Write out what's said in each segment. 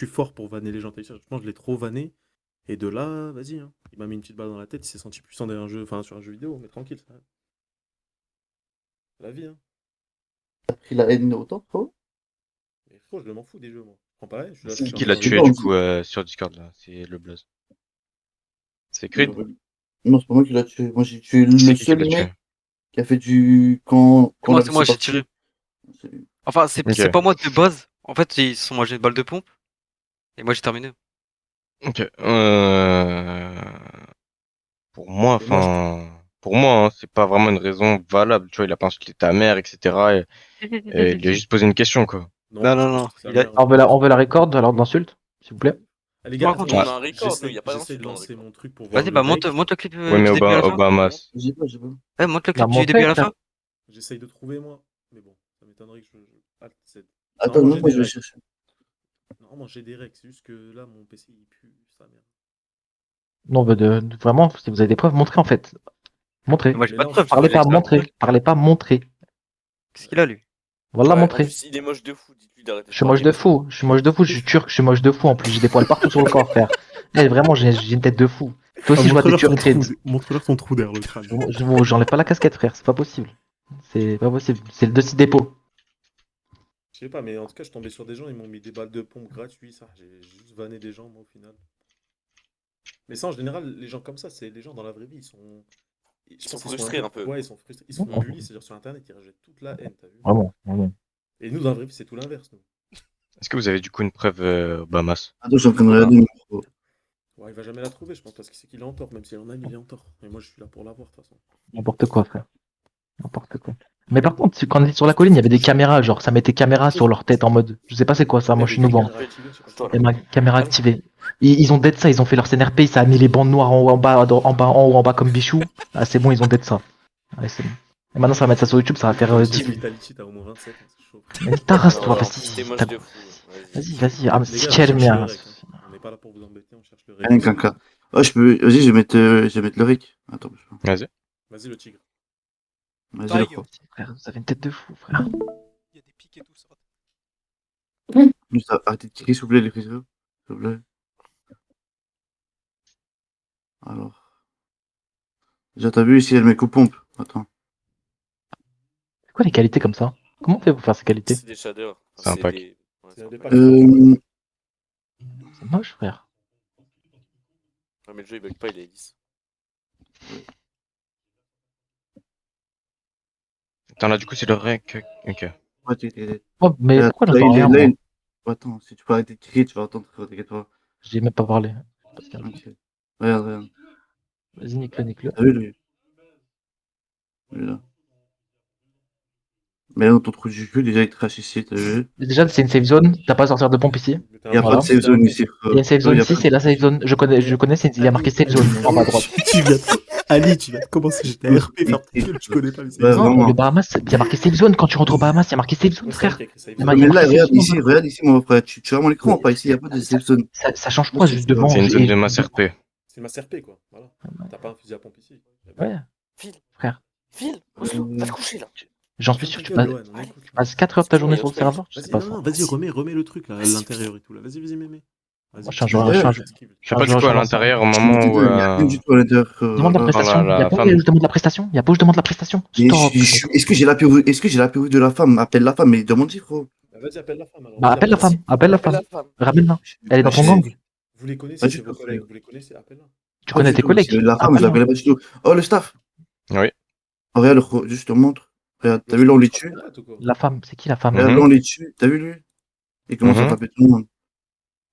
je suis fort pour vanner les gens. Je pense que je l'ai trop vanné. Et de là, vas-y, hein. Il m'a mis une petite balle dans la tête, il s'est senti puissant derrière un jeu, enfin sur un jeu vidéo, mais tranquille, ça. C'est la vie, hein. Pris la haine autant, frérot. Mais frérot, je m'en fous des jeux, moi. Je prends pareil, je suis là, je C'est suis en Qui train l'a de c'est tué pas rigoler. du aussi. coup sur Discord là? C'est le Blaze. C'est Creed? Non, c'est pas moi qui l'a tué. Moi, j'ai tué Qui le c'est qui l'a seul tué? mec qui a fait du. Quand on a C'est moi, c'est j'ai parti. tiré. Enfin, c'est Ok, pas moi de base. En fait, ils se sont mangés une balle de pompe. Et moi, j'ai terminé. ok. Et moi, je. Pour moi, hein, c'est pas vraiment une raison valable. Tu vois, il a pas insulté ta mère, etc. Et il lui a juste posé une question, quoi. Non, Non, j'ai non, pas non. insulté sa mère. On veut la record alors d'insulte, s'il vous plaît. Ah, les Tu me gars, racontes, attendez, on a un record, nous, y a pas j'essaie de d'insulte dans le lancer record. mon truc pour voir Vas-y, le bah, deck. monte le clip Ouais, mais du début à la fin. Obamas. J'ai pas. Ouais, monte le La clip du début à la montée, fin. J'essaye de trouver, moi. Mais bon, ça m'étonnerait que je. Alt Z. Attends, Normalement, non, j'ai moi des je vais règles. chercher. Normalement, j'ai des règles. C'est juste que là, mon PC, il pue sa mère. Non, vraiment, si vous avez des preuves, montrez en fait. Montrez. Moi, j'ai Mais pas là, de en preuves. fait, Parlez Il a pas, dit ça. montrez. Parlez pas, montrez. Qu'est-ce qu'il a, lui? Voilà, Ouais, en montrez. plus, il est moche de fou. Dites-lui d'arrêter Je de suis moche parler. de fou. Je suis moche de fou. Je suis turc. Je suis moche de fou. En plus, j'ai des poils partout sur le corps, frère. Eh, vraiment, j'ai une tête de fou. Toi aussi, je vois des montre-leur ton tueurs trou. Creed. Montre-leur ton trou derrière le crâne. J'enlève pas la casquette, frère. C'est pas possible. C'est pas possible. C'est le dossier dépôt. Je sais pas, mais en tout cas, je tombais sur des gens, ils m'ont mis des balles de pompe gratuits, ça. J'ai juste vanné des gens, moi, au final. Mais ça, en général, les gens comme ça, c'est les gens dans la vraie vie, ils sont. Je Ils sont pense qu'ils frustrés un peu. Ouais, ils sont frustrés. Ils se font bully, c'est-à-dire sur Internet, ils rejettent toute la haine, t'as vu? Vraiment, vraiment. Et nous, dans la vraie vie, c'est tout l'inverse, nous. Est-ce que vous avez du coup une preuve Obamas? Attends, je suis en train de regarder mon frérot. Ouais, il va jamais la trouver, je pense, parce qu'il sait qu'il est en tort, même s'il en a une, il est en tort. Mais moi, je suis là pour l'avoir, de toute façon. N'importe quoi, frère. N'importe quoi. Mais par contre, quand on était sur la colline, il y avait des caméras, genre ça mettait caméra sur leur tête en mode. Je sais pas c'est quoi ça, moi je suis nouveau. Toi, Et là. ma caméra activée. Ils ont dead ça, ils ont fait leur CNRP, ça a mis les bandes noires en haut, en bas, en haut, en bas comme bichou. Ah c'est bon, ils ont dead ça. Ouais, c'est bon. Et maintenant ça va mettre ça sur YouTube, ça va faire 10 vues. Vitality, t'as au moins 27, hein, c'est chaud. Mais taras Non, toi, non, vas-y. c'était moche t'as- de fou. Vas-y, ah mais Les si gars, on quelle cherche le merde. rec, hein. On n'est pas là pour vous embêter, on cherche le Rien rec. qu'un cas. Oh, je peux. Vas-y, je vais mettre le rec. Attends, bouge pas. Vas-y. Vas-y, le tigre. Vas-y, le pro. Frère, vous avez une tête de fou, frère. Il y a des pics et tout ça. Juste arrêtez de tirer, s'il vous plaît, les friseurs. S'il vous plaît. Alors. Déjà, t'as vu ici, elle met coup pompe. Attends. C'est quoi les qualités comme ça? Comment on fait pour faire ces qualités? C'est des shaders. C'est un pack. Ouais, C'est c'est un un des pack. packs. C'est moche, frère. Ouais, mais le jeu il bug pas, il est lisse. Attends, là, du coup, c'est le rec. Ok. Ouais, t'es. Oh, mais Là, pourquoi là, j'entends rien, moi? Attends, si tu peux arrêter de tirer, tu vas entendre, frérot, t'inquiète pas. J'ai même pas parlé. Ok. Regarde. Vas-y, nique-le. T'as vu, lui? Lui, là. Mais là, dans ton trou du cul, déjà, il te crache ici, t'as vu? Déjà, c'est une safe zone, t'as pas à sortir de pompe ici. Il y a pas de safe zone ici, Il frérot. y a une safe zone Y a ici, pas de- c'est la safe zone. Je connais, il y a marqué safe zone en bas à droite. Ali, tu viens de commencer, j'étais à RP, faire ta gueule, tu connais pas les Ouais, Non, vraiment. le Bahamas, il y a marqué safe zone. Quand tu rentres au Bahamas, il y a marqué safe zone, frère. Il y a Mais marqué là, safe zone. regarde ici, mon frère. Tu vois mon écran ou pas? Ici, il y a pas de safe zone. Ça change quoi juste devant? C'est une zone et- de masse RP. C'est ma CRP, quoi. Voilà. T'as pas un fusil à pompe ici. Ouais, File, frère. file, Oslo, va te coucher là. J'en suis sûr, tu passes 4 heures de ta journée sur le serveur. Je sais Vas-y, pas non, ça. non, vas-y, remets le truc là, à l'intérieur et tout là. Vas-y, mémé. Moi, je suis un joueur, je Je sais pas du coup à l'intérieur au moment où. Il y a rien du tout à l'intérieur. Demande la prestation. la Il y a pas femme. où je demande la prestation. Il y a pas où je demande la prestation. Mais Stop. Est-ce que j'ai la pure de la femme? Appelle la femme, mais demande-y, frérot. Vas-y, appelle la femme alors. Bah, appelle la femme. Appelle la femme. Ramène-la. Elle est dans ton gang. Vous les connaissez, Ah, c'est tu vos peux collègues, faire. vous les connaissez, appelle-la. Tu connais tes collègues. La femme, je la connais pas du tout. Oh, le staff. Oui. Oh, regarde, juste te montre. Regarde, t'as vu là, on les tue. La femme, c'est qui la femme? Regarde, là, on les tue. T'as vu lui? Il commence à frapper tout le monde.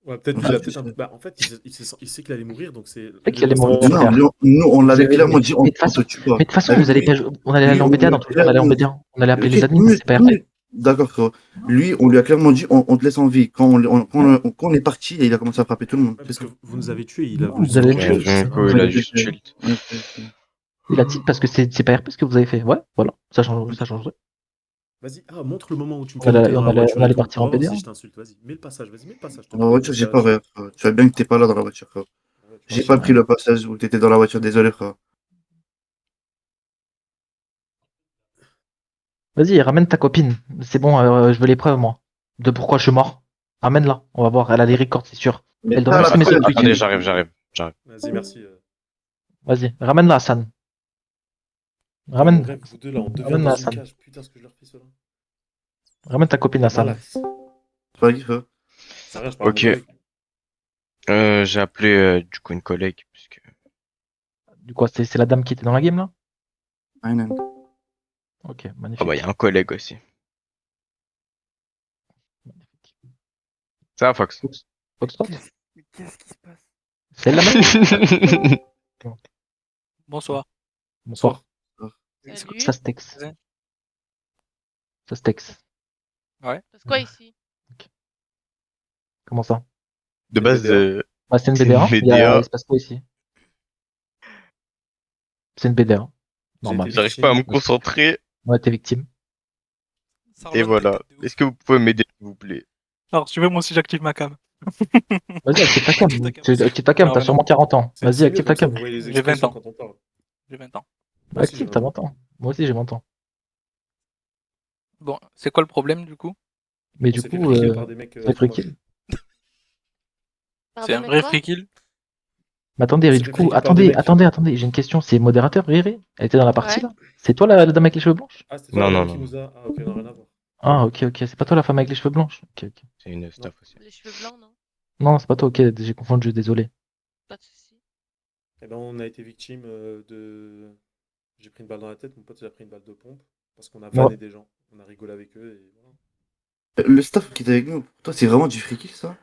Ouais, peut-être En qu'il a fait, peut-être un peu. Bah, en fait, il sait qu'il allait mourir, donc c'est. C'est qu'il allait mourir. Non, nous, on l'avait clairement dit, on te tue pas. Mais de toute façon, vous allez pas, on allait aller en BDA dans tout le on allait en BDA. On allait appeler les admins, c'est pas RP. D'accord, frérot. Lui, on lui a clairement dit, on te laisse en vie. Quand on est parti, il a commencé à frapper tout le monde. Parce que vous nous avez tués, il a voulu. Vous avez tué. Il a juste tilt. Il a tilt parce que c'est pas RP ce que vous avez fait. Ouais, voilà. Ça changerait. Vas-y, montre le moment où tu me On allait partir en BD1. Si je t'insulte, vas-y, mets le passage, vas-y, mets le passage. Dans la voiture, j'ai pas, frère. Tu vois bien que t'es pas là dans la voiture, frère. J'ai pas pris le passage où t'étais dans la voiture, désolé, frère. Vas-y, ramène ta copine. C'est bon, je veux les preuves, moi. De pourquoi je suis mort. Ramène-la, on va voir. Elle a les records, c'est sûr. Mais Elle doit ça, même là, streamer sur après, Twitch. Attendez, j'arrive. Vas-y, merci. Vas-y, ramène-la, Hassan. Mon Ramène, rêve, vous deux là, on devient ramène dans une Hassan. cage. Putain, ce que je leur fais cela. Ramène ta copine, Hassan. Malax. c'est pas grave, frère. Ça rien, je parle à mon Ok. collègue. J'ai appelé du coup une collègue, puisque... Du coup, c'est la dame qui était dans la game là? Aynen. Ok, Ah magnifique. bah, il y a un collègue aussi. Ça va, Fox? Foxtrot? Mais qu'est-ce qui se passe? C'est la même? Bonsoir. Bonsoir. Salut. Ça se texte. Ça se texte. Passe quoi ici? Comment ça? De base, Bah, c'est une C'est BDA. une Il BDA. se passe quoi ici? C'est une BDA. J'ai Normal. été j'arrive victime. pas à me concentrer. Ouais, t'es victime. Et voilà. Est-ce que vous pouvez m'aider, s'il vous plaît? Alors, si tu veux, moi aussi, j'active ma cam. Vas-y, active ta cam. Active ta cam, Non, t'as mais sûrement 40 ans. C'est Vas-y, mieux active ta comme ça, cam. vous voyez les J'ai 20 expressions ans. quand on parle. J'ai 20 ans. Moi aussi, Active, j'ai t'as 20 ans. 20 ans. Moi aussi, j'ai 20 ans. Bon, c'est quoi le problème du coup? Mais On du s'est fait coup, friquer par des mecs c'est comme moi. free kill. C'est un vrai free kill? Mais attendez, On s'est du fait coup, friquer par des attendez, mecs. j'ai une question. C'est modérateur, Riri? Elle était dans la partie Ouais. là? C'est toi la dame avec les cheveux blanches? Ah, c'était toi Non, la non, dame qui non. nous a. Ah, ok, on n'a rien à voir. Ah, ok, c'est pas toi la femme avec les cheveux blanches? Ok. C'est une staff aussi. Les cheveux blancs, non? Non, c'est pas toi, ok, j'ai confondu, désolé. Pas de soucis. Eh ben, on a été victime de. J'ai pris une balle dans la tête, mon pote il a pris une balle de pompe. Parce qu'on a vanné des gens. On a rigolé avec eux et voilà. Le staff qui est avec nous, pour toi, c'est vraiment du free kill, ça?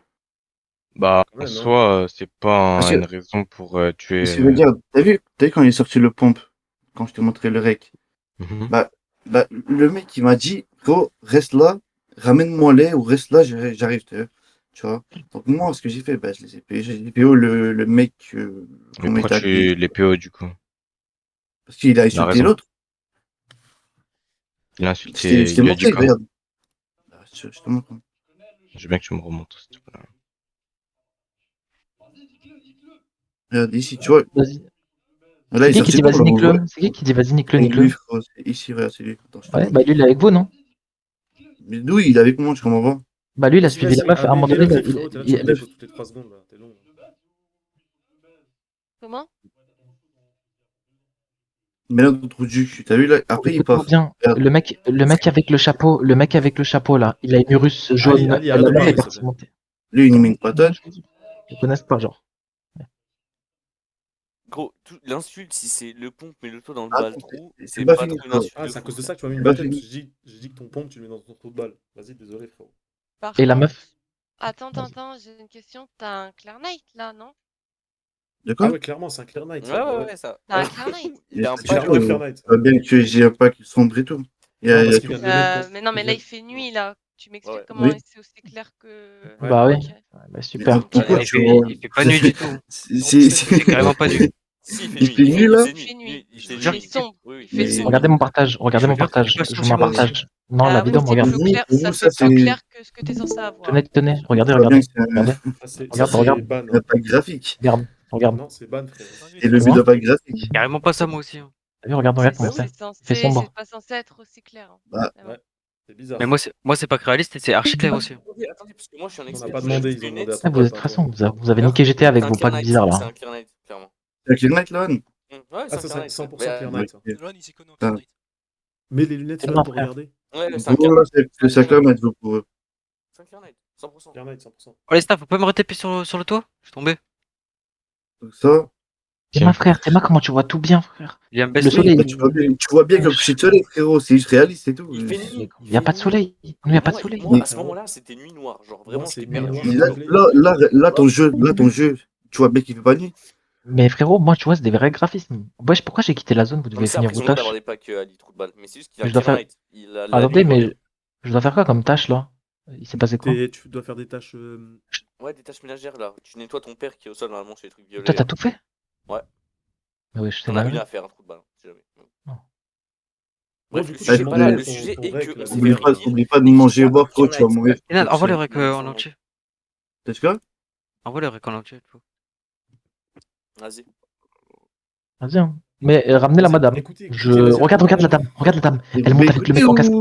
Bah, Quand en même, hein. soi, c'est pas Parce que- une raison pour tuer... Parce que, regarde, t'as vu quand il est sorti le pompe, quand je t'ai montré le rec, Mhm. bah, le mec, il m'a dit, gros, reste là, ramène-moi les, ou reste là, j'arrive, tu vois. Donc, moi, ce que j'ai fait, bah, je les ai payés. J'ai payé le mec, Mais comment il pourquoi t'a appelé, tu les PO, du coup? parce qu'il a Il a insulté raison. l'autre. Il a Je insulté... t'ai Il lui a dit montré, quoi? regarde. Bah, je te montre. Je veux bien que tu me remontes, s'il te plaît. Regarde, ici, tu vois. Vas-y. Là, C'est il est qui sorti dit le pompe, vas-y, là, on nique-le? voit. C'est qui dit vas-y, nique-le, C'est nique-le? lui, frérot, c'est ici, regarde, c'est lui. Attends, je te Ouais, montre. bah lui, il est avec vous, non? Mais d'où il est avec moi, je comprends pas. Bah lui, il a Vas-y, suivi la vas-y. meuf, Ah, à un moment mais donné, le frérot, t'es là, tu me déposes toutes les 3 secondes là. T'es long. Comment? Mais là, ton trou du cul, t'as vu là? Après, il Écoute-moi part. bien, Regarde. le mec avec le chapeau là, il a une russe jaune, Ali, la arrête de meuf parler, est s'il te partie plaît. monter. Lui, il met une patate. Ils connaissent pas, genre. Gros, l'insulte, si c'est le pompe, mais le toi dans le Ah, bal c'est- trou, c'est c'est pas pas fini, trop une frérot. insulte Ah, de c'est à fou, cause de frère. ça que tu m'as mis une Bah, balle tête. fini. Parce que j'ai dit que ton pompe, tu le mets dans ton trou de balle. Vas-y, désolé, frérot. Par Et la contre, meuf? Attends, j'ai une question. T'as un Clear Knight là, non? De Ah quoi? ouais, clairement, c'est un Clear Knight. Ouais, Ça, bah ouais, ouais, ça. T'as un Clear Knight? Il a un C'est C'est pack. clairement un Clear Knight. ça. Pas bien que j'ai un pack sombre et tout. Il y a, Non, il y parce a qu'il tout. vient de le mettre. Mais non, mais il là vient- il fait nuit là. Tu m'expliques Ouais. comment Oui. c'est aussi clair que. Ouais. Bah oui. Ok. Bah, super. Mais pourquoi Il tu fait, vois- il fait pas nuit du tout. C'est Carrément pas nuit. Si, il fait Il nuit. fait nuit, là? Il fait nuit. Il Il fait fait nuit. sombre. Oui, oui, Il Mais- fait sombre. Regardez mon partage, regardez Je mon veux dire, partage. c'est pas Je censé vous mets un voir. partage. Non, la Ah oui, vidéo, mais me c'est regarde. plus clair, Nous, ça ça, fait plus c'est- clair que ce que t'es censé avoir. Tenez, regardez, Pas bien regardez. que c'est un- Regardez, Ah, c'est Regarde, ça, regarde. c'est ban. un pack graphique. regarde. Non, c'est ban, frère. C'est le but d'un pack graphique. Carrément pas ça, moi aussi. hein. T'as vu, regarde comment c'est. C'est fait sombre. c'est pas censé être aussi clair. Hein. Bah, Mais bon. Ouais. C'est bizarre. Mais moi, c'est pas que réaliste, c'est archi clair aussi. Attendez, parce que moi, je suis un On expert. n'a pas j'ai demandé, juste ils ont les demandé à nets. ton Ah, vous êtes, de pote. toute façon, vous avez niqué GTA avec C'est un vos Clear packs Knight, bizarres C'est là. un Clear Knight, clairement. c'est un Clear Knight, là, Anne? Ouais, Ah, c'est un ça, Clear c'est Knight. 100% Ouais, Clear Knight. ça. Ok. Ron, il s'y connaît en Ah. Fortnite. Mets les lunettes C'est là bon, pour frère. regarder. Ouais, c'est un Bon, Clear là, Knight. c'est un Clear Knight, vous pouvez. C'est un Clear Knight, 100%. Clear Knight, 100%. Oh les staff, vous pouvez me retaper sur le toit? Je suis tombé. Donc ça, T'es ma frère, t'es ma comment tu vois tout bien, frère. Il y a un Le best soleil, là, tu vois bien que le coucher de soleil, frérot, c'est juste réaliste, c'est tout. Il fait nuit. il y a pas de soleil. Nous, y a pas de soleil. Moi, à ce moment-là, c'était nuit noire. Genre, vraiment, Moi, c'est j'étais nuit perdu. noire. Mais J'étais là, ton jeu, tu vois bien qu'il fait pas nuit. Mais frérot, moi, tu vois, c'est des vrais graphismes. Wesh, pourquoi j'ai quitté la zone? Vous Non, devez mais c'est finir vos impressionnant tâches. d'avoir des packs Ali, trou de balle. Mais c'est juste qu'il a Mais un je dois Clear faire- Knight. Il a Attendez, la nuit, mais je dois faire quoi comme tâche là? Il s'est passé quoi? Tu dois faire des tâches. Ouais, des tâches ménagères là. Tu nettoies ton père qui est au sol normalement sur les trucs violets. Toi, t'as tout fait? Ouais. Mais wesh, c'est T'en as la une à faire, un trou de balle, si jamais. Non. Bref, du le coup, sujet, j'ai pas demandé là. Le ton- sujet ton est rec, que là, c'est Oublie pas, free oublie pas de manger et boire, frérot, tu vas mourir. Kenan, envoie le rec en entier. T'as ce que? Envoie le rec en entier. Vas-y. Vas-y, hein. Mais ramenez la Vas-y, madame. écoutez, Je vas-y, regarde la dame. Regarde la dame. Elle monte avec le mec en casque.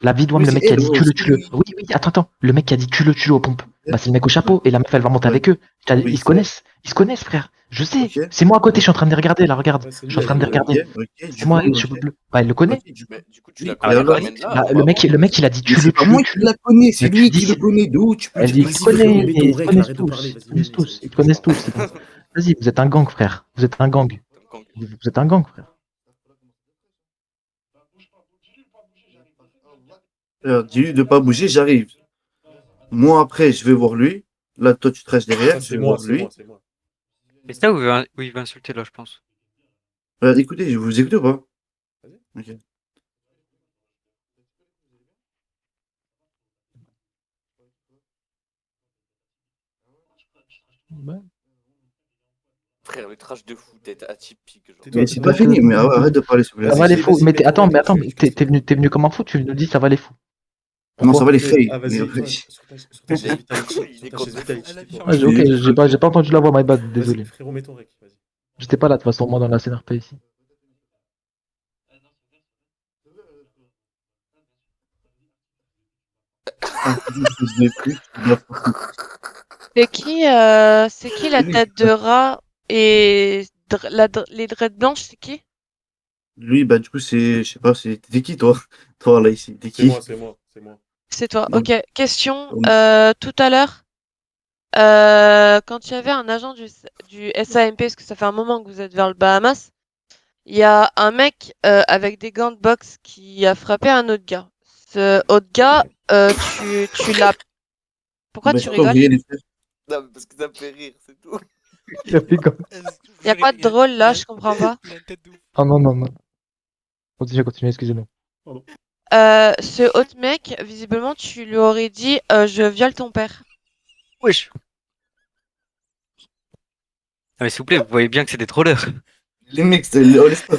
La Vidouane, Oui, le c'est mec qui a elle, dit ouais, tue-le, c'est tue-le. lui. Oui, oui, attends. Le mec qui a dit tue-le aux pompes. Bah, c'est le mec au chapeau. Ouais. Et la meuf, elle va monter Ouais. avec eux. Oui, Ils se c'est elle. connaissent. Ils se connaissent, frère. Je sais. Ok. C'est moi à côté, je suis en train de les regarder, là, regarde. Ouais, c'est Je lui, suis en train de les Azul. regarder. Ok, C'est du moi, coup, cheveux ok. bleus. Bah, il le connaît. Ok, du coup. Mais du coup, tu Oui, la et connais, alors? ramène-la, Bah, on va voir. le mec, il a dit Mais c'est pas moi qui la connais, c'est Mais tu lui dis, qui le connaît. D'où tu peux elle dire dit, que ils c'est te Vas-y, lui? frérot, connaissent, mets ils ton te rec, connaissent arrête de parler, tous. vas-y, Ils connaissent mets, tous. ça Ils te me connaissent saoule. tous. C'est bon. Vas-y, vous êtes un gang, frère. Vous êtes un gang. Vous êtes un gang, frère. Dis-lui de pas bouger, j'arrive. Moi, après, je vais voir lui. Là, toi, tu te restes derrière, Ça, je c'est vais moi, voir c'est lui. moi, c'est moi. Et c'est là où il va insulter, là, je pense. Écoutez, je vous écoute ou pas? Vas-y. Ok. Frère, le trash de fou, t'es atypique, genre. Tais-toi, Mais tais-toi. c'est pas Donc, fini, mais arrête de parler, s'il te ça plaît. va les Vas-y, fous. vas-y, Mais mets ton attends, rec, je vais t'es expliquer. venu comme un fou, tu nous dis ça va les fous. Non, ça Pourquoi? va les faits. Mais Vas-y, toi, wesh. sur ta chaise Il Vitality. il Sur est ta chaise contre fou. Vitality, tais-toi. Ah, ok, j'ai pas entendu la voix, my bad, désolé. Vas-y, frérot, mets ton rec, vas-y. J'étais pas là de toute façon, moi dans la CNRP ici. Ah, je l'ai plus. C'est qui la tête de rat et les dreads blanches, c'est qui? Lui, bah, du coup, c'est, je sais pas, t'es qui, toi? Toi, là, ici, t'es C'est moi, qui? c'est moi, c'est moi. C'est toi. Non. Ok. Question. Oui. Tout à l'heure, quand il y avait un agent du SAMP, parce que ça fait un moment que vous êtes vers le Bahamas, il y a un mec avec des gants de boxe qui a frappé un autre gars. Ce autre gars, tu l'as. Pourquoi Bah, tu je peux rigoles? envoyer les frères. Non, mais parce que ça me fait rire, c'est tout. Il a fait comme. Y a pas de drôle là, je comprends pas. Il a une tête de ouf. Oh non, non, non. Continuez, excusez-moi. Ce autre mec, visiblement, tu lui aurais dit je viole ton père. Wesh. Ah, mais s'il vous plaît, vous voyez bien que c'est des trollers. Les mecs, oh, laisse pas.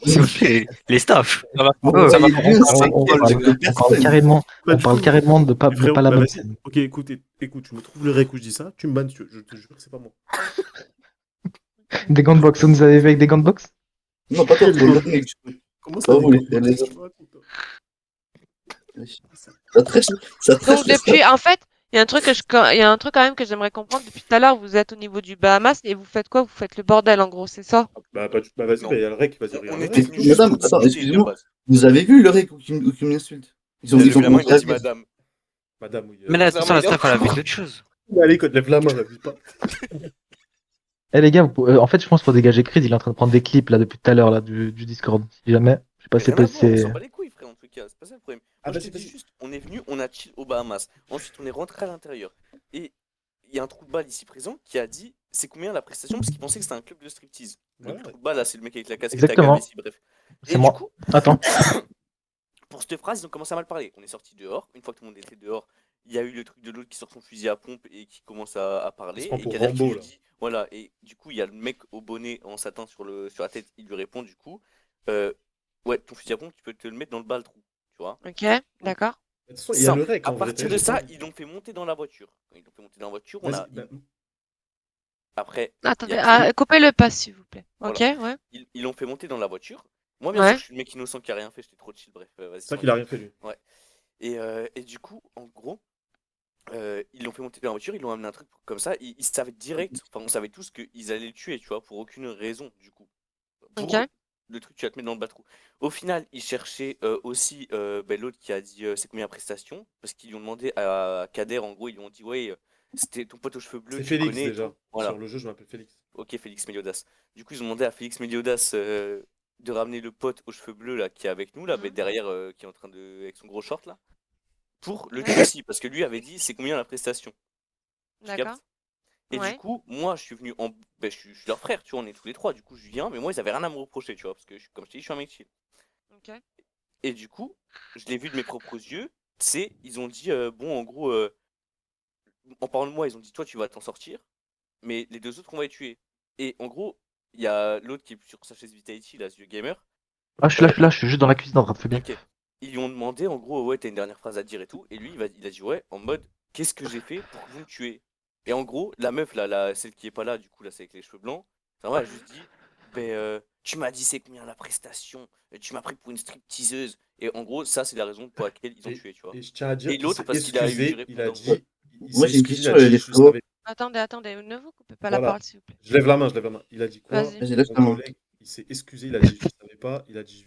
S'il vous plaît, les staffs. Ça va, Vous Oh, ça va voyez bien, commencer c'est à on quel parle, mec de on parle personne. carrément, Bah, on du parle coup, carrément de pas frérot, la bah bonne vas-y. scène. Ok, écoute, tu me trouves le rec où je dis ça, tu me bannes, je te jure que c'est pas moi. Des gants de boxe, vous nous avez vu avec des gants de boxe? Non, pas toi, Quel trop gant le de mec. boxe? Comment ça, Pas des vous, gants les de frères, boxe? les Qu'est-ce que autres. tu me racontes, toi? Ça trèche, ça trèche Donc le snap. depuis, en fait, il y a un truc il y a un truc quand même que j'aimerais comprendre. Depuis tout à l'heure, vous êtes au niveau du Bahamas et vous faites quoi? Vous faites le bordel en gros, c'est ça? Bah vas-y, Non. bah y a le rec, vas-y, On regarde le était rec. venus juste Madame, pour attends, discuter de excusez-moi. base. Vous avez vu le rec qui m'insulte? Il a levé Ils ont la main, il commencé a à dit dire. madame. Madame, oui. Mais là, Ça, attention, la mais non. staff, elle a vu d'autres choses. Allez, code, lève la main, là, pas. Eh les gars, en fait, je pense pour dégager Creed, il est en train de prendre des clips là depuis tout à l'heure là du Discord. Si jamais, je sais pas Mais si rien à voir, on c'est. s'en bat les couilles, frère, en tout cas, c'est pas ça le problème. Ah, Moi, je te vas-y, dis vas-y. juste, on est venu, on a chill aux Bahamas. Ensuite, on est rentré à l'intérieur. Et il y a un trou de balle ici présent qui a dit c'est combien la prestation parce qu'il pensait que c'était un club de striptease. Donc, Ouais. le trou de balle, là, c'est le mec avec la casquette à Exactement. gamme ici, bref. C'est Et moi. du coup, Attends. pour cette phrase, ils ont commencé à mal parler. On est sorti dehors. Une fois que tout le monde était dehors, il y a eu le truc de l'autre qui sort son fusil à pompe et qui commence à Il parler. se prend Et pour Kader qui Rambo, lui là. dit voilà. Et du coup, il y a le mec au bonnet en satin sur la tête. Il lui répond du coup ouais, ton fusil à pompe, tu peux te le mettre dans le bas le trou. Tu vois. Ok, d'accord. De toute façon, il y a Ça, le rec, à en vrai. partir de ça, ils l'ont fait monter dans la voiture. Quand ils l'ont fait monter dans la voiture, on a. Vas-y, bah, Après, il y Attendez, a coupez le pas s'il vous plaît. Ok, Voilà. ouais. Ils l'ont fait monter dans la voiture. Moi, bien Ouais. sûr, je suis le mec innocent qui a rien fait, j'étais trop chill, bref, vas-y. c'est ça qu'il a rien fait, lui. Ouais. Et du coup, en gros, ils l'ont fait monter dans la voiture, ils l'ont amené un truc comme ça, ils savaient direct, enfin, on savait tous qu'ils allaient le tuer, tu vois, pour aucune raison, du coup. Pour Ok. le truc, tu vas te mettre dans le bas trou. Au final, ils cherchaient aussi l'autre qui a dit c'est combien la prestation, parce qu'ils lui ont demandé à Kader, en gros, ils lui ont dit ouais, c'était ton pote aux cheveux bleus, C'est tu Félix, connais et déjà. tout. Voilà. Sur le jeu, je m'appelle Félix. Ok, Félix Meliodas. Du coup, ils ont demandé à Félix Meliodas de ramener le pote aux cheveux bleus là, qui est avec nous, là, mais derrière, qui est en train de. Avec son gros short là. Pour le tuer aussi, parce que lui avait dit c'est combien la prestation. Tu D'accord. captes. Et Ouais. du coup, moi, je suis venu en. Ben, je suis leur frère, tu vois, on est tous les trois. Du coup, je viens, mais moi, ils avaient rien à me reprocher, tu vois, parce que, comme je t'ai dit, je suis un mec chill. Ok. Et du coup, je l'ai vu de mes propres yeux. Ils ont dit, bon, en gros, en parlant de moi, ils ont dit, toi, tu vas t'en sortir, mais les deux autres, on va les tuer. Et en gros, il y a l'autre qui est sur sa chaise Vitality, là, ce vieux gamer. Ah, je suis là, je suis là, je suis juste dans la cuisine en train de fumer. Ok. Ils lui ont demandé, en gros, ouais, t'as une dernière phrase à dire et tout. Et lui, il a dit, ouais, en mode, qu'est-ce que j'ai fait pour que vous me tuez? Et en gros, la meuf, là, celle qui est pas là, du coup, là, c'est avec les cheveux blancs, ça va, elle a juste dit, ben, tu m'as dit c'est combien la prestation, tu m'as pris pour une stripteaseuse. Et en gros, ça, c'est la raison pour laquelle ils ont tué, tu vois. Et je tiens à dire Et qu'il l'autre, s'est parce qu'il a eu du excusé, il a répondant. dit, il Moi, s'est j'ai une excusé, il question, a dit, les je frérots. savais. Attendez, ne vous coupez pas la Voilà. parole, s'il vous plaît. Je lève la main, je lève la main. Il a dit quoi? Vas-y. Vas-y, lève Mon ta main. collègue, il s'est excusé, il a dit, je savais pas, il a dit,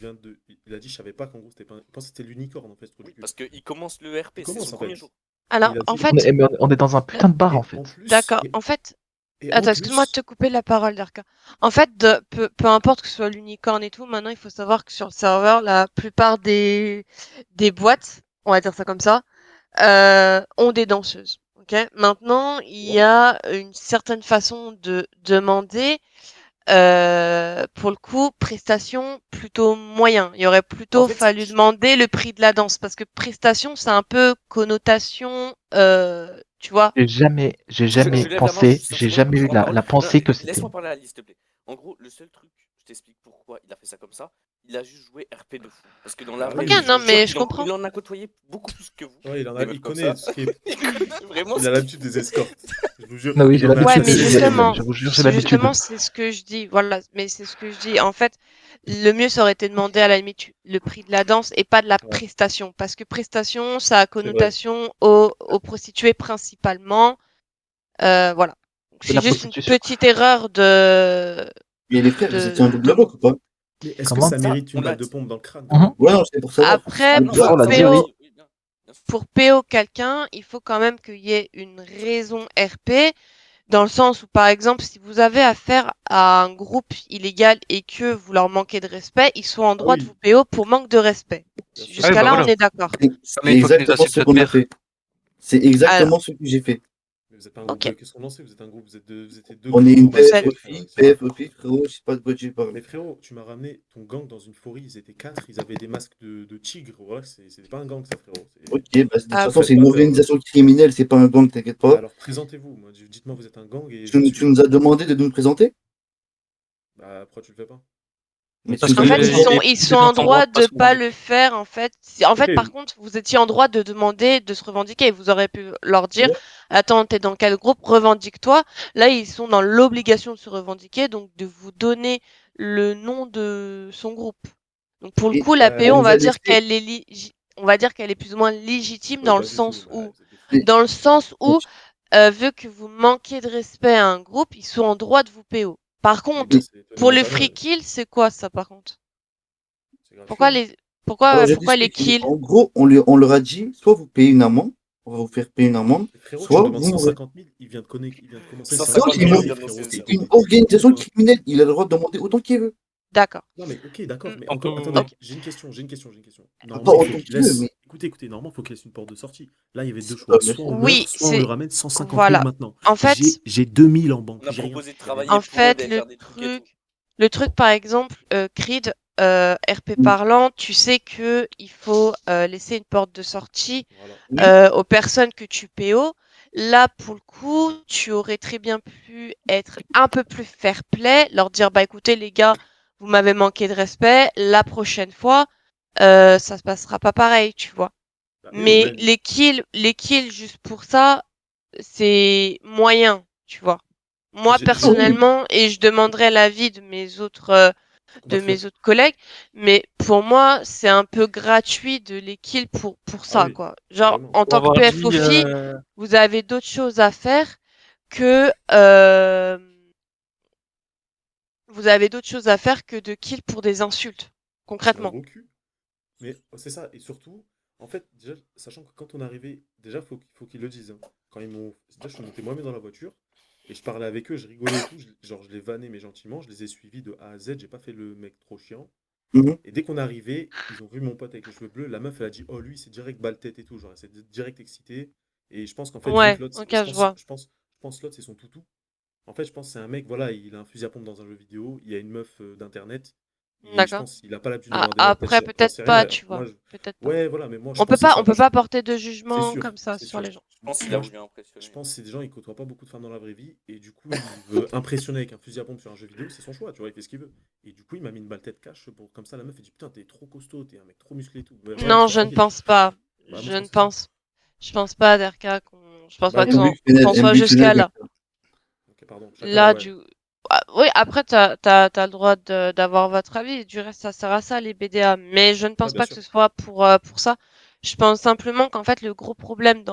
il a dit, je savais pas qu'en gros, c'était pas, il pensait que c'était l'unicorne, en fait, ce trou du Oui, cul. parce qu'il commence le RP, Il c'est commence, son en premier fait. jour. Alors, Il a en dit, fait, On est dans un putain de bar et en en fait. plus, d'accord. et- En fait, et en attends, excuse-moi de plus, te couper la parole, Darka. En fait, peu importe que ce soit l'unicorne et tout, maintenant, il faut savoir que sur le serveur, la plupart des boîtes, on va dire ça comme ça, ont des danseuses. Ok. Maintenant, il y a une certaine façon de demander. Pour le coup, prestation plutôt moyen. Il y aurait plutôt En fait, fallu demander le prix de la danse parce que prestation, c'est un peu connotation, tu vois. J'ai jamais je lève la main, pensé, sinon j'ai c'est bon, je jamais eu prends la parole. la pensée que c'était. Laisse-moi parler à la liste, s'il te plaît. En gros, le seul truc, je t'explique pourquoi il a fait ça comme ça. Il a juste joué RP de fou. Parce que dans la Ah vraie oui, vie, Ok, mais je non, vous mais jure je qu'il comprends. il en a côtoyé beaucoup plus que vous. ouais, Des meufs il comme connaît ça. ce qui est, Il connaît vraiment il ce a qui- l'habitude des escortes. Je vous jure, Non, oui, il j'ai en a Ouais, l'habitude, chassé mais des justement, escortes. je vous jure, j'ai l'habitude. justement, c'est ce que je dis. Voilà, mais c'est ce que je dis. En fait, le mieux, ça aurait été de demander à la limite le prix de la danse et pas de la Ouais. prestation. Parce que prestation, ça a C'est vrai. connotation aux prostituées principalement. Voilà. Donc, De c'est la juste une prostitution. petite erreur de, Et les frères, vous étiez en double de lock ou pas? Mais est-ce que Comment? ça Ça, mérite on une l'a balle de dit. pompe dans le crâne, quand Mhm. même? Ouais, non, c'est pour savoir. Après, Non, Ça, on pour l'a dit, PO, oui. bien sûr. pour PO quelqu'un, il faut quand même qu'il y ait une raison RP, dans le sens où, par exemple, si vous avez affaire à un groupe illégal et que vous leur manquez de respect, ils sont en Ah droit de oui, vous PO pour manque de respect. bien sûr. Ah oui, Jusqu'à bah là, on voilà. est d'accord. C'est Comme une fois que tu nous exactement insultes ce notre qu'on a mère. fait. C'est Alors, exactement ce que j'ai fait. Mais vous êtes pas un ok. groupe, qu'est-ce qu'on en sait? Vous êtes un groupe, vous étiez deux On est grands une Vous êtes- mafieux, PF aussi, frérot, je sais pas de quoi tu parles. Mais frérot, tu m'as ramené ton gang dans une forêt, ils étaient 4, ils avaient des masques de tigres, voilà, c'était pas un gang ça, frérot. Ok, bah, de toute Ah, façon, Faites c'est une pas peur. organisation criminelle, c'est pas un gang, t'inquiète pas. Alors présentez-vous, moi, dites-moi vous êtes un gang et je Tu, vous tu suis. nous as demandé de nous présenter? Bah pourquoi tu le fais pas? Mais Parce tu En nous as fait, demandé. ils il sont est en dans son droit droit de pas de se pas revendiquer. le faire, en fait. En fait, Ok, par contre, vous étiez en droit de demander de se revendiquer. Vous aurez pu leur dire, Ouais. attends, t'es dans quel groupe? Revendique-toi. Là, ils sont dans l'obligation de se revendiquer, donc de vous donner le nom de son groupe. Donc pour le Et coup, la PO, on on nous a va dire laissé. on va dire qu'elle est plus ou moins légitime oui, pas du tout, bah, vous êtes des fous. Et- dans le sens où, donc, vu que vous manquez de respect à un groupe, ils sont en droit de vous PO. Par Les contre, gars, c'est pour étonnamment le pas free mal. kill, c'est quoi ça, par contre? C'est gratuit, Pourquoi hein. les, alors, je pourquoi les t'explique. kills? En gros, on leur a dit, soit vous payez une amende, on va vous faire payer une amende, Et frérot, tu me soit demandes vous nous 150 000, il vient de commencer 150 Donc, 50 ils 000,000, m'ont il et vient dit, de lancer frérot, aussi. c'est une organisation criminelle, il a le droit de demander autant qu'il veut. D'accord. Non mais ok, d'accord, mais On peut- encore, attendez, Ok. j'ai une question. Pas Normalement, il faut autant qu'il qu'il veut, laisse. mais Écoutez, normalement, il faut qu'il laisse une porte de sortie. Là, il y avait deux c'est choix. pas bien Soit sûr. on Oui, meurt, soit on lui c'est, ramène 150 000 voilà. maintenant. En fait, J'ai 2000 en banque, On a j'ai rien. proposé de J'ai rien. travailler en pour eux, fait, d'aller faire des trucs et tout. le truc, par exemple, Creed, RP Mm. parlant, tu sais que il faut laisser une porte de sortie Voilà. Oui, aux personnes que tu PO. Là, pour le coup, tu aurais très bien pu être un peu plus fair play, leur dire, bah écoutez les gars, vous m'avez manqué de respect, la prochaine fois, ça se passera pas pareil, tu vois. Bah oui, ou Mais même. les kills juste pour ça, c'est moyen, tu vois. Moi ah oui, personnellement, et je demanderai l'avis de Compatriotes. mes autres collègues, mais pour moi, c'est un peu gratuit de les kills pour Ah ça, oui, quoi. Genre, carrément. en Pour tant que avoir dit, PFOFI, vous avez d'autres choses à faire que de kills pour des insultes, C'est un concrètement. gros cul. Mais c'est ça, et surtout, en fait, déjà, sachant que quand on arrivait, déjà, faut qu'ils le disent, hein. Quand ils m'ont. Déjà, je suis monté moi-même dans la voiture, et je parlais avec eux, je rigolais et tout, genre, je les vannais, mais gentiment, je les ai suivis de A à Z, j'ai pas fait le mec trop chiant. mhm. Et dès qu'on est arrivé, ils ont vu mon pote avec les cheveux bleus, la meuf, elle a dit, oh, lui, c'est direct balle tête et tout, genre, elle s'est direct excitée. Et je pense qu'en fait, vu Ouais, que l'autre, ok, je vois. je pense que l'autre, c'est son toutou. En fait, je pense que c'est un mec, voilà, il a un fusil à pompe dans un jeu vidéo, il y a une meuf d'internet, et je D'accord. pense qu'il a pas l'habitude de Ah, voir des meufs, après, j'en peut-être sais pas, rien. tu vois. Moi, Peut-être pas. ouais, voilà, mais moi, je pense que On ça, peut bah, pas porter de c'est jugement sûr, comme ça c'est sur sûr. les gens. Je pense qu'il a Moi, voulu je impressionner. pense que c'est des gens, ils côtoient pas beaucoup de femmes dans la vraie vie, et du coup, il veut impressionner avec un fusil à pompe sur un jeu vidéo, c'est son choix, tu vois, il fait ce qu'il veut. Et du coup, il m'a mis une balle tête cash pour, comme ça, la meuf, elle dit, putain, t'es trop costaud, t'es un mec trop musclé et tout. Ouais, voilà, Non, sois je ne tranquille. pense pas. Bah, moi, Je je ne pense que c'est ça. je pense pas, Derka, je pense Bah, pas attends, qu'on soit Ambitionnel, jusqu'à là. ok, pardon, chacun, Là, ouais. du, Oui, après, t'as le droit d'avoir votre avis. Du reste, ça sert à ça, les BDA. Mais je ne Ouais, pense bien pas que sûr. ce soit pour ça. Je pense simplement qu'en fait, le gros problème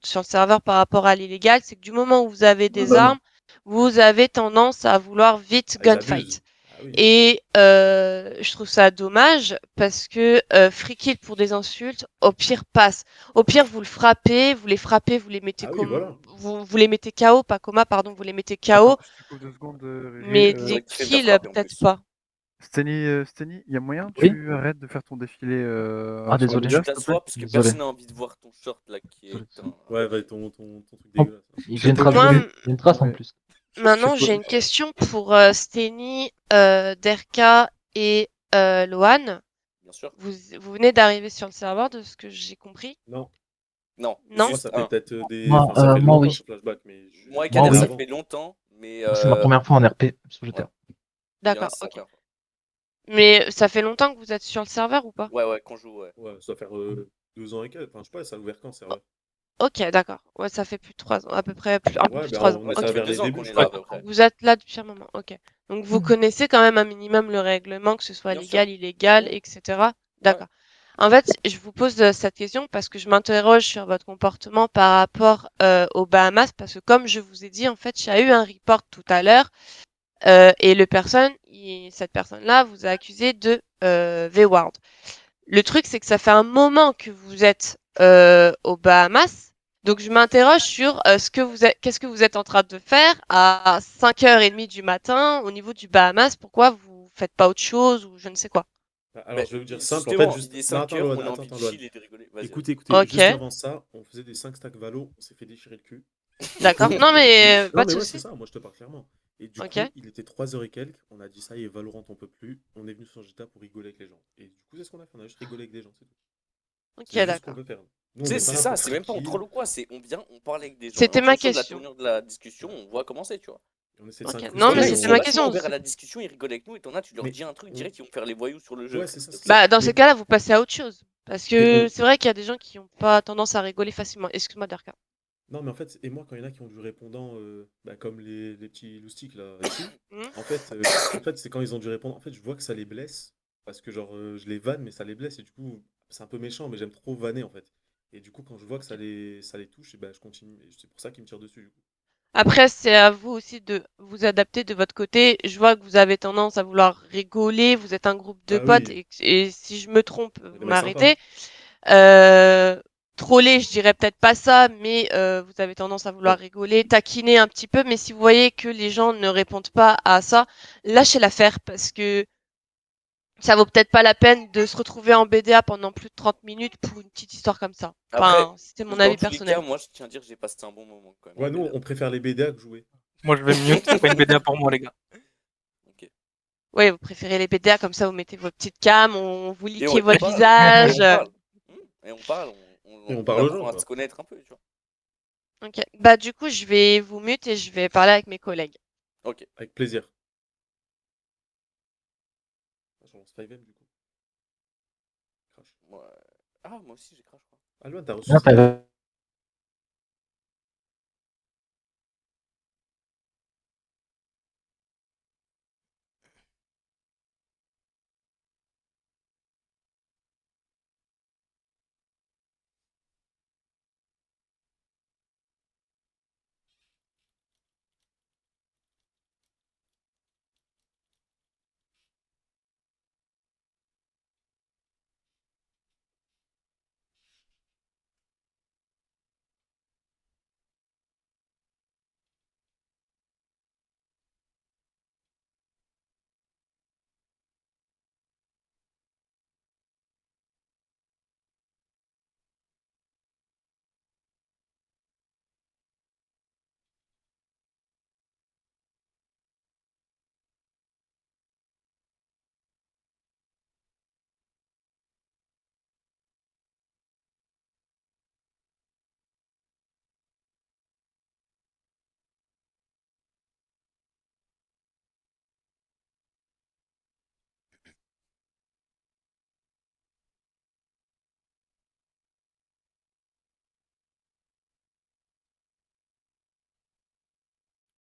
sur le serveur par rapport à l'illégal, c'est que du moment où vous avez Ah des bah non. armes, vous avez tendance à vouloir vite Ah, ils gunfight. abusent. Ah oui. Et je trouve ça dommage parce que free kill pour des insultes, au pire passe. Au pire, vous le frappez, vous les frappez, vous les mettez Ah oui, voilà. vous les mettez KO, pas coma, pardon, vous les mettez KO, Attends, je te coupe 2 secondes, Riri. mais C'est les vrai que tu fais de la kills, frappe en peut-être plus. pas. Steny, il y a moyen Oui. tu arrêtes de faire ton défilé Ah, sur désolé. Amiga, Tu s'il te plaît? t'assois parce que Désolé. personne n'a envie de voir ton short là qui Désolé. est un Ouais, rebelle. ouais, ton truc Oh, dégueulasse. j'ai une trace, Moi, j'ai une trace en Ouais. plus. maintenant, Je sais j'ai pas. une question pour Steny, Derka et Lohan. Bien sûr. Vous venez d'arriver sur le serveur, de ce que j'ai compris? Non, Non, Non? moi, juste ça fait un. peut-être Moi, Enfin, ça fait moi, longtemps oui. sur Flashback, mais Moi et j'étais Moi, Kader, là ça oui. avant. fait longtemps, mais C'est ma première fois en RP sur GTA. ouais. Mais Yana, D'accord, c'est sa ok. première fois. Mais ça fait longtemps que vous êtes sur le serveur ou pas? Ouais, ouais, qu'on joue, ouais. Ouais, ça doit faire 2 ans et quelques. Enfin, je sais pas, ça a ouvert quand, le serveur? Ok, d'accord. Ouais, ça fait plus de 3 ans, à peu près, un peu Ouais, plus de ben 3 ans. on Ouais, ça était Ok. fait vers les 2 ans débuts, qu'on je est là crois. à peu près. Vous êtes là depuis un moment, ok. Donc vous connaissez quand même un minimum le règlement, que ce soit Bien sûr. légal, illégal, Ouais. etc. D'accord. En fait, je vous pose cette question parce que je m'interroge sur votre comportement par rapport aux Bahamas, parce que comme je vous ai dit, en fait, il y a eu un report tout à l'heure, et cette personne-là vous a accusé de V-Word. Le truc, c'est que ça fait un moment que vous êtes aux Bahamas. Donc, je m'interroge sur qu'est-ce que vous êtes en train de faire à 5h30 du matin au niveau du Bahamas. Pourquoi vous faites pas autre chose ou je ne sais quoi. Bah, alors, Mais je vais vous dire simple. En fait, justement, il juste. est Non, 5 attends, heures, Loan, on a envie attends, de Loan. chill et de rigoler. Vas-y, vas-y. Écoutez, Ok, juste avant ça, on faisait des 5 stacks Valo, on s'est fait déchirer le cul. d'accord. Du Non, coup, mais non, pas de mais ouais, c'est souci. ça, moi je te parle clairement. Et du Ok, coup, il était 3 h et quelques, on a dit ça y est, Valorant, on peut plus. On est venu sur GTA pour rigoler avec les gens. Et du coup, c'est ce qu'on a fait, on a juste rigolé avec des gens, c'est tout. ok, C'est juste ce qu'on d'accord. veut faire. Nous, Tu on sais, n'est pas c'est là ça, pour c'est free même pas on kill, troll ou quoi, c'est on vient, on parle avec des gens, et en C'était ma fonction de la question. tournure de la discussion, on voit commencer, tu vois. on essaie de Ok, s'incruster non, T'en mais as, et ils c'était sont ma vachement question. ouverts à la discussion, ils rigolent avec nous, et t'en as, tu leur Mais dis un truc, ouais, direct, ils vont faire les voyous sur le jeu, ouais, frère, c'est s'il ça, te c'est plaît. ça. Bah, dans ces Mais, cas-là, vous passez à autre chose. Parce mais que c'est vrai qu'il y a des gens qui n'ont pas tendance à rigoler facilement. Excuse-moi, Darka. non, mais en fait, et moi, quand il y en a qui ont du répondant, bah, comme les petits loustiques là ici, Hmm. en fait, c'est quand ils ont du répondant. En fait, je vois que ça les blesse parce que genre je les vanne, mais ça les blesse et du coup, c'est un peu méchant, mais j'aime trop vanner en fait. Et du coup, quand je vois que ça les touche, et bah, je continue. Et c'est pour ça qu'ils me tirent dessus. Du coup. Après, c'est à vous aussi de vous adapter de votre côté. Je vois que vous avez tendance à vouloir rigoler, vous êtes un groupe de Bah potes, oui, et si je me trompe, on est vous des mecs sympas. m'arrêtez. Euh, Troller, je dirais peut-être pas ça, mais vous avez tendance à vouloir Ouais, rigoler, taquiner un petit peu, mais si vous voyez que les gens ne répondent pas à ça, lâchez l'affaire parce que ça vaut peut-être pas la peine de se retrouver en BDA pendant plus de 30 minutes pour une petite histoire comme ça. Après, Enfin, c'est mon dans avis tous les cas, personnel. moi, je tiens à dire que j'ai passé un bon moment quand même en ouais, nous, BDA. on préfère les BDA que jouer. Moi, je vais mute, c'est pas une BDA pour moi, les gars. Ok. Ouais, vous préférez les BDA comme ça, vous mettez votre petite cam, on vous Et liquez votre parle, et visage. on parle. Et on parle, Et on on parle aux gens, apprend à quoi. se connaître un peu, tu vois. Ok. Bah du coup, je vais vous mute et je vais parler avec mes collègues. Ok. Avec plaisir. Ah, je lance 5M du coup. Crash. Ah, moi aussi, j'ai crash, je crois. Ah, Loan, t'as reçu Non, 5M?